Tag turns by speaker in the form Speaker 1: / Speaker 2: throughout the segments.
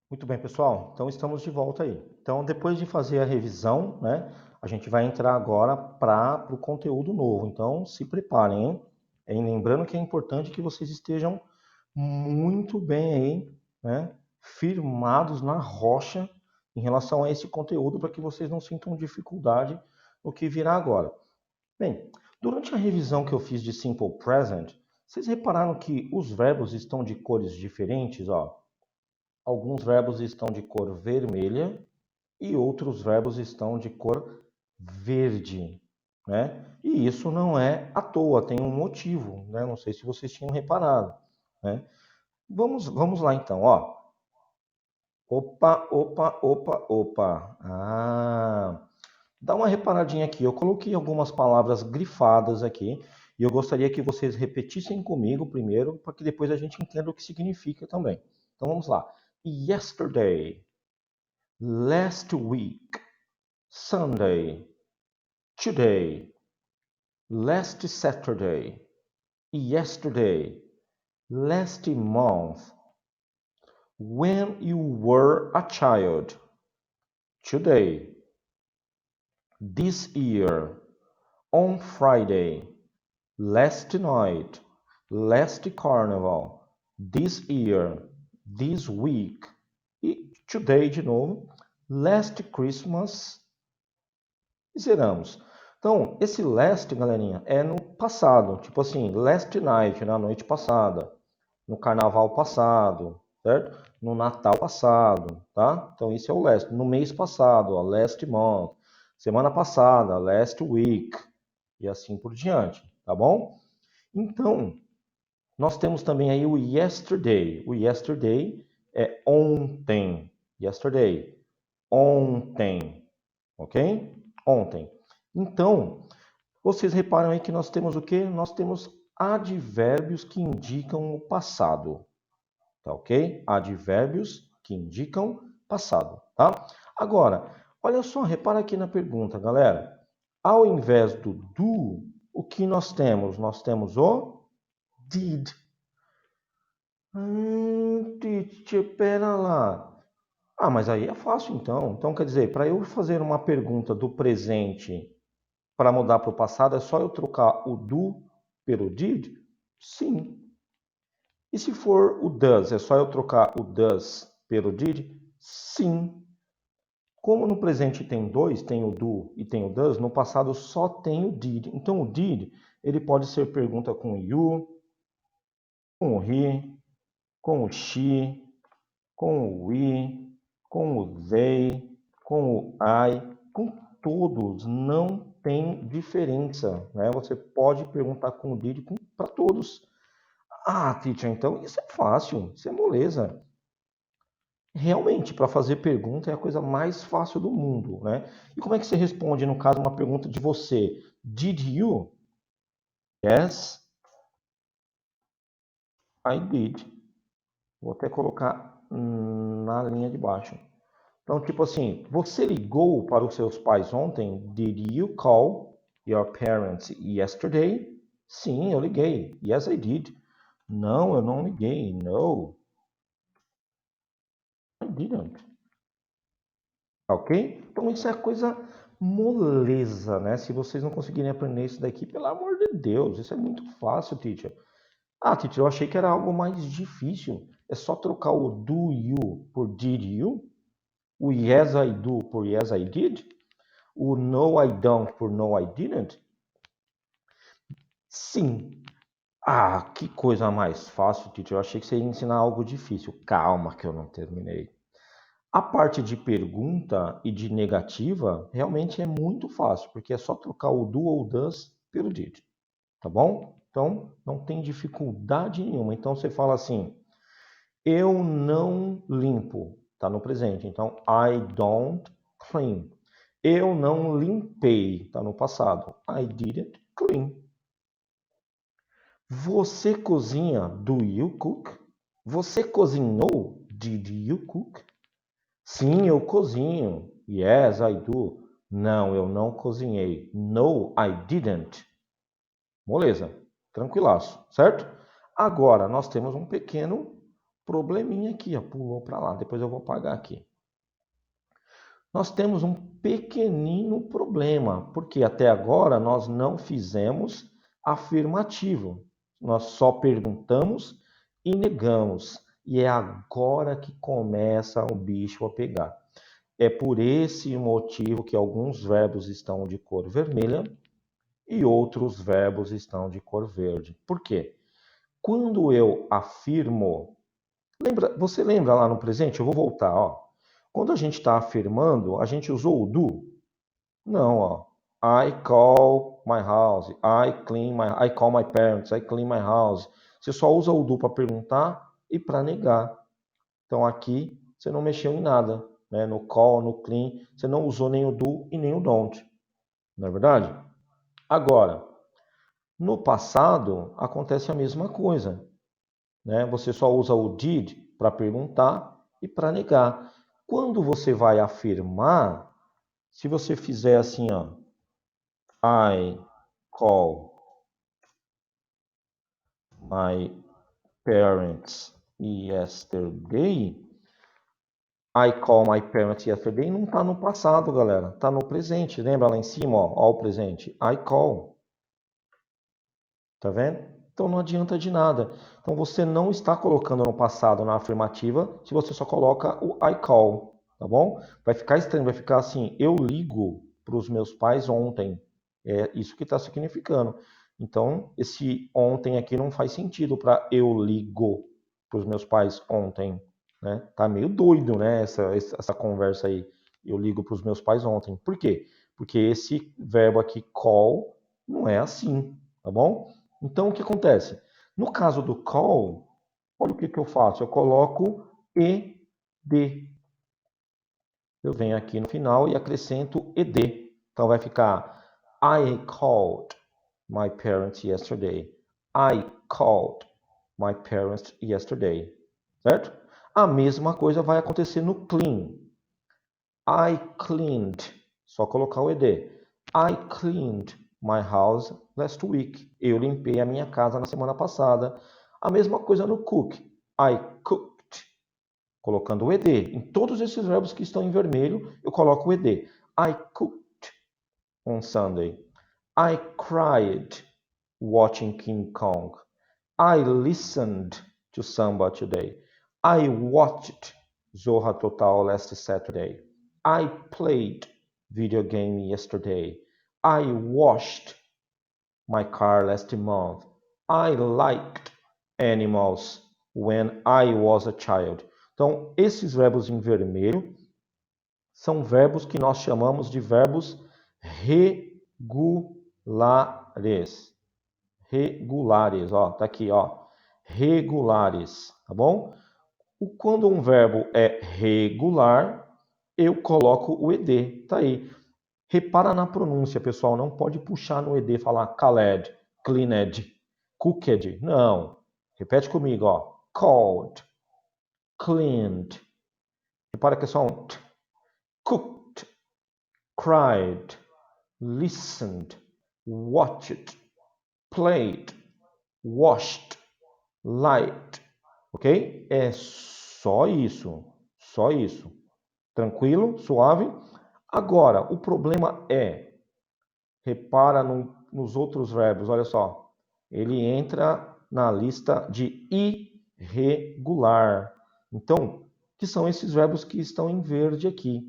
Speaker 1: Muito bem, pessoal. Então estamos de volta aí. Então, depois de fazer a revisão, né, a gente vai entrar agora para o conteúdo novo. Então, se preparem, hein? E lembrando que é importante que vocês estejam muito bem aí, né, firmados na rocha em relação a esse conteúdo para que vocês não sintam dificuldade no que virá agora. Bem, durante a revisão que eu fiz de Simple Present, vocês repararam que os verbos estão de cores diferentes, ó? Alguns verbos estão de cor vermelha e outros verbos estão de cor verde, né? E isso não é à toa, tem um motivo, né? Não sei se vocês tinham reparado, né? Vamos lá então, ó. Opa, opa, opa, opa. Dá uma reparadinha aqui. Eu coloquei algumas palavras grifadas aqui e eu gostaria que vocês repetissem comigo primeiro, para que depois a gente entenda o que significa também. Então vamos lá. Yesterday. Last week, Sunday, today, last Saturday, yesterday, last month, when you were a child, today, this year, on Friday, last night, last carnival, this year, this week, e today de novo, last Christmas, e zeramos. Então, esse last, galerinha, é no passado. Tipo assim, last night, na noite passada. No carnaval passado, certo? No Natal passado, tá? Então, isso é o last. No mês passado, ó, last month. Semana passada, last week. E assim por diante, tá bom? Então, nós temos também aí o yesterday. O yesterday é ontem. Yesterday. Ontem. Ok? Ontem. Então, vocês reparam aí que nós temos o quê? Nós temos advérbios que indicam o passado. Tá ok? Advérbios que indicam passado, tá? Agora, olha só, repara aqui na pergunta, galera. Ao invés do do, o que nós temos? Nós temos o did. Teacher, pera lá. Mas aí é fácil então. Então, quer dizer, para eu fazer uma pergunta do presente para mudar para o passado, é só eu trocar o do pelo did? Sim. E se for o does, é só eu trocar o does pelo did? Sim. Como no presente tem dois, tem o do e tem o does, no passado só tem o did. Então o did, ele pode ser pergunta com o you, com o he, com o she, com o we, com o they, com o I, com todos, não tem diferença, né? Você pode perguntar com o did para todos. Teacher, então isso é fácil, isso é moleza. Realmente, para fazer pergunta é a coisa mais fácil do mundo, né? E como é que você responde, no caso, uma pergunta de você? Did you? Yes, I did. Vou até colocar na linha de baixo. Então, tipo assim, você ligou para os seus pais ontem? Did you call your parents yesterday? Sim, eu liguei. Yes, I did. Não, eu não liguei. No, I didn't. Ok? Então isso é coisa moleza, né? Se vocês não conseguirem aprender isso daqui, pelo amor de Deus, isso é muito fácil, teacher. Teacher, eu achei que era algo mais difícil. É só trocar o do you por did you, o yes I do por yes I did, o no I don't por no I didn't. Sim. Que coisa mais fácil, teacher. Eu achei que você ia ensinar algo difícil. Calma que eu não terminei. A parte de pergunta e de negativa realmente é muito fácil, porque é só trocar o do ou does pelo did, tá bom? Então, não tem dificuldade nenhuma. Então, você fala assim, eu não limpo, tá no presente. Então, I don't clean. Eu não limpei, tá no passado. I didn't clean. Você cozinha? Do you cook? Você cozinhou? Did you cook? Sim, eu cozinho. Yes, I do. Não, eu não cozinhei. No, I didn't. Moleza, tranquilaço, certo? Agora, nós temos um pequeno probleminha aqui, ó, pulou para lá, depois eu vou apagar aqui. Nós temos um pequenino problema, porque até agora nós não fizemos afirmativo. Nós só perguntamos e negamos. E é agora que começa o bicho a pegar. É por esse motivo que alguns verbos estão de cor vermelha e outros verbos estão de cor verde. Por quê? Quando eu afirmo, você lembra lá no presente? Eu vou voltar, ó. Quando a gente está afirmando, a gente usou o do? Não, ó. I call my house, I call my parents, I clean my house. Você só usa o do para perguntar e para negar. Então aqui você não mexeu em nada, né? No call, no clean, você não usou nem o do e nem o don't. Não é verdade? Agora, no passado acontece a mesma coisa, né? Você só usa o did para perguntar e para negar. Quando você vai afirmar, se você fizer assim, ó, I call my parents yesterday. I call my parents yesterday não está no passado, galera. Está no presente. Lembra lá em cima, ó o presente. I call. Tá vendo? Então não adianta de nada. Então você não está colocando no passado na afirmativa se você só coloca o I call, tá bom? Vai ficar estranho, vai ficar assim, eu ligo para os meus pais ontem. É isso que está significando. Então, esse ontem aqui não faz sentido para eu ligo para os meus pais ontem, né? Tá meio doido, né, essa conversa aí. Eu ligo para os meus pais ontem. Por quê? Porque esse verbo aqui, call, não é assim, tá bom? Então, o que acontece? No caso do call, olha o que eu faço. Eu coloco ed. Eu venho aqui no final e acrescento ed. Então, vai ficar I called my parents yesterday. I called my parents yesterday. Certo? A mesma coisa vai acontecer no clean. I cleaned. Só colocar o ed. I cleaned my house last week. Eu limpei a minha casa na semana passada. A mesma coisa no cook. I cooked. Colocando o ed. Em todos esses verbos que estão em vermelho, eu coloco o ed. I cooked on Sunday. I cried watching King Kong. I listened to Samba today. I watched Zorra Total last Saturday. I played video game yesterday. I washed my car last month. I liked animals when I was a child. Então, esses verbos em vermelho são verbos que nós chamamos de verbos regulares. Regulares, ó, tá aqui, ó. Regulares, tá bom? Quando um verbo é regular, eu coloco o ed, tá aí. Repara na pronúncia, pessoal, não pode puxar no ed e falar called, cleaned, cooked, não. Repete comigo, ó. Called, cleaned. Repara que é só um t. Cooked, cried, listened, watched, played, washed, liked. Ok? É só isso. Só isso. Tranquilo? Suave? Agora, o problema é, repara nos outros verbos, olha só. Ele entra na lista de irregular. Então, que são esses verbos que estão em verde aqui.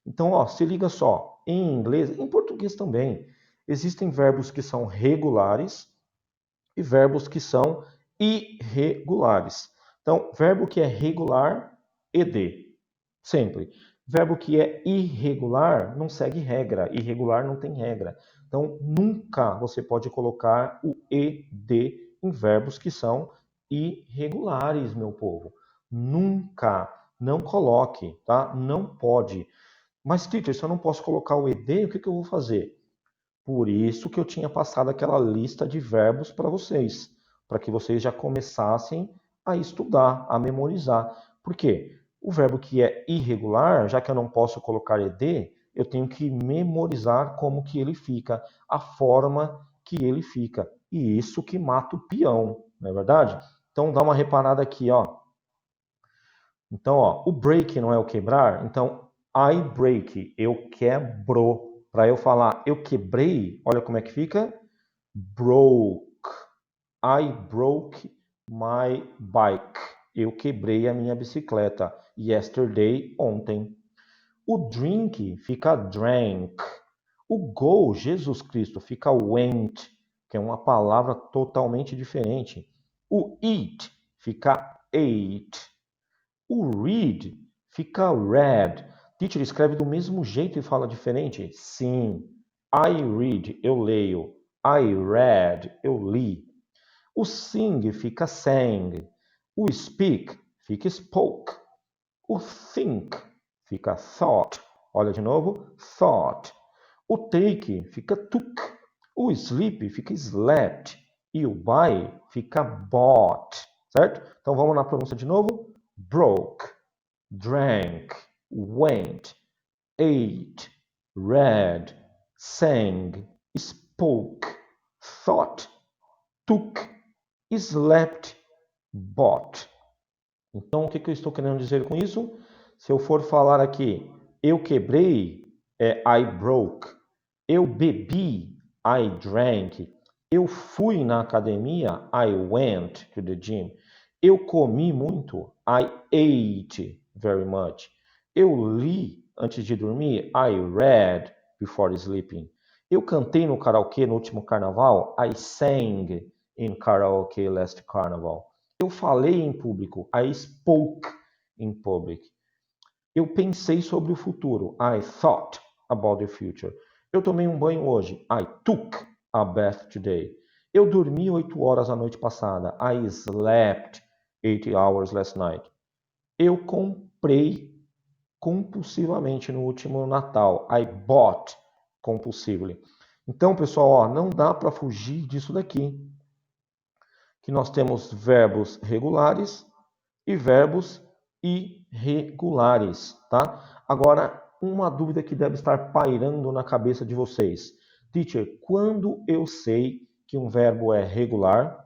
Speaker 1: Então, ó, se liga só. Em inglês, em português também, existem verbos que são regulares e verbos que são irregulares. Então, verbo que é regular, ed, sempre. Verbo que é irregular não segue regra, irregular não tem regra. Então, nunca você pode colocar o ed em verbos que são irregulares, meu povo. Nunca, não coloque, tá? Não pode. Mas, teacher, se eu não posso colocar o ed, o que eu vou fazer? Por isso que eu tinha passado aquela lista de verbos para vocês, para que vocês já começassem a estudar, a memorizar. Por quê? O verbo que é irregular, já que eu não posso colocar ed, eu tenho que memorizar como que ele fica, a forma que ele fica. E isso que mata o peão, não é verdade? Então dá uma reparada aqui, ó. Então, ó, o break não é o quebrar, então I break, eu quebro. Para eu falar eu quebrei, olha como é que fica. Broke. I broke my bike. Eu quebrei a minha bicicleta. Yesterday, ontem. O drink fica drank. O go, Jesus Cristo, fica went, que é uma palavra totalmente diferente. O eat fica ate. O read fica read. Teacher escreve do mesmo jeito e fala diferente? Sim. I read, eu leio. I read, eu li. O sing fica sang. O speak fica spoke. O think fica thought. Olha de novo. Thought. O take fica took. O sleep fica slept. E o buy fica bought. Certo? Então vamos na pronúncia de novo. Broke, drank, went, ate, read, sang, spoke, thought, took, slept, bought. Então, o que eu estou querendo dizer com isso? Se eu for falar aqui, eu quebrei, é I broke. Eu bebi, I drank. Eu fui na academia, I went to the gym. Eu comi muito, I ate very much. Eu li antes de dormir, I read before sleeping. Eu cantei no karaokê no último carnaval, I sang in karaoke last carnival. Eu falei em público, I spoke in public. Eu pensei sobre o futuro, I thought about the future. Eu tomei um banho hoje, I took a bath today. Eu dormi 8 horas a noite passada, I slept 8 hours last night. Eu comprei compulsivamente no último Natal, I bought compulsively. Então, pessoal, ó, não dá para fugir disso daqui. Que nós temos verbos regulares e verbos irregulares, tá? Agora, uma dúvida que deve estar pairando na cabeça de vocês. Teacher, quando eu sei que um verbo é regular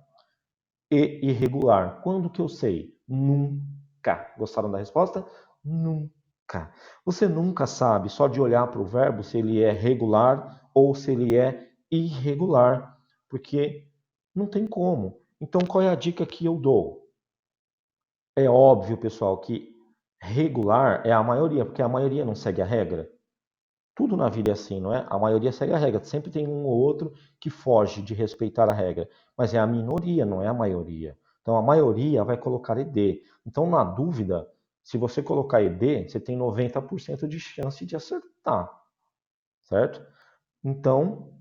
Speaker 1: e irregular? Quando que eu sei? Nunca. Gostaram da resposta? Nunca. Você nunca sabe, só de olhar para o verbo, se ele é regular ou se ele é irregular, porque não tem como. Então, qual é a dica que eu dou? É óbvio, pessoal, que regular é a maioria, porque a maioria não segue a regra. Tudo na vida é assim, não é? A maioria segue a regra. Sempre tem um ou outro que foge de respeitar a regra. Mas é a minoria, não é a maioria. Então a maioria vai colocar ED. Então, na dúvida, se você colocar ED, você tem 90% de chance de acertar. Certo? Então,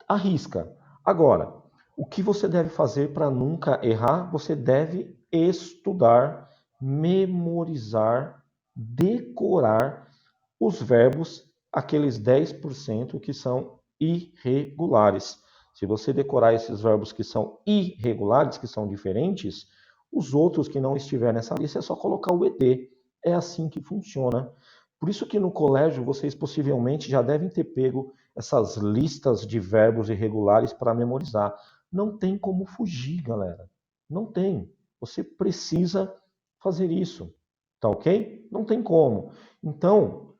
Speaker 1: arrisca. Agora, o que você deve fazer para nunca errar? Você deve estudar, memorizar, decorar os verbos, aqueles 10% que são irregulares. Se você decorar esses verbos que são irregulares, que são diferentes, os outros que não estiver nessa lista é só colocar o ED. É assim que funciona. Por isso que no colégio vocês possivelmente já devem ter pego essas listas de verbos irregulares para memorizar. Não tem como fugir, galera. Não tem. Você precisa fazer isso. Tá ok? Não tem como. Então,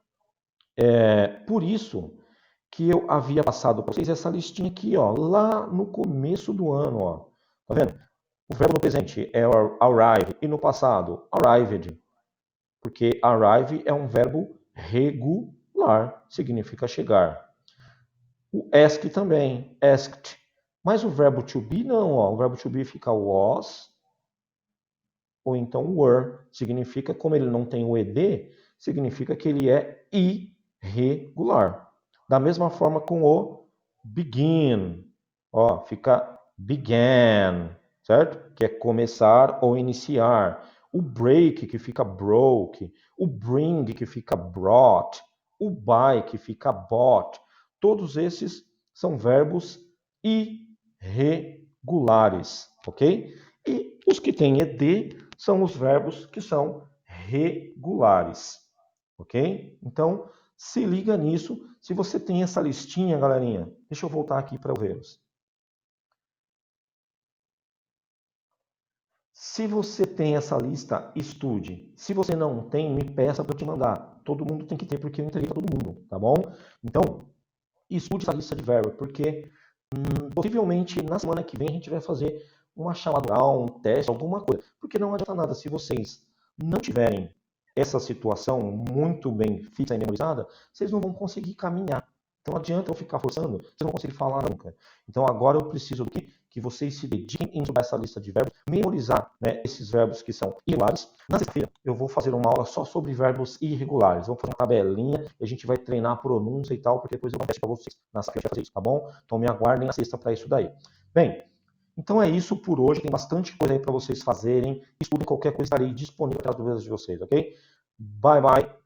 Speaker 1: por isso que eu havia passado para vocês essa listinha aqui, ó, lá no começo do ano, ó. Tá vendo? O verbo no presente é arrive e no passado, arrived, porque arrive é um verbo regular, significa chegar. O ask também, asked. Mas o verbo to be não, ó. O verbo to be fica was ou então were. Significa, como ele não tem o ed, significa que ele é irregular. Da mesma forma com o begin. Ó, fica began, certo? Que é começar ou iniciar. O break, que fica broke. O bring, que fica brought. O buy, que fica bought. Todos esses são verbos irregulares, ok? E os que têm ed são os verbos que são regulares, ok? Então, se liga nisso. Se você tem essa listinha, galerinha, deixa eu voltar aqui para eu ver-los. Se você tem essa lista, estude. Se você não tem, me peça para eu te mandar. Todo mundo tem que ter, porque eu entreguei para todo mundo, tá bom? Então, estude essa lista de verbos, porque possivelmente na semana que vem a gente vai fazer uma chamada oral, um teste, alguma coisa. Porque não adianta nada se vocês não tiverem essa situação muito bem fixa e memorizada, vocês não vão conseguir caminhar. Então não adianta eu ficar forçando, vocês não vão conseguir falar nunca. Então agora eu preciso do quê? Que vocês se dediquem em estudar essa lista de verbos, memorizar, né, esses verbos que são irregulares. Na sexta-feira eu vou fazer uma aula só sobre verbos irregulares. Vamos fazer uma tabelinha e a gente vai treinar a pronúncia e tal, porque depois eu vou para vocês. Na sexta-feira vai fazer isso, tá bom? Então me aguardem na sexta para isso daí. Bem, então é isso por hoje. Tem bastante coisa aí para vocês fazerem. Estudem qualquer coisa, estarei disponível para as dúvidas de vocês, ok? Bye, bye.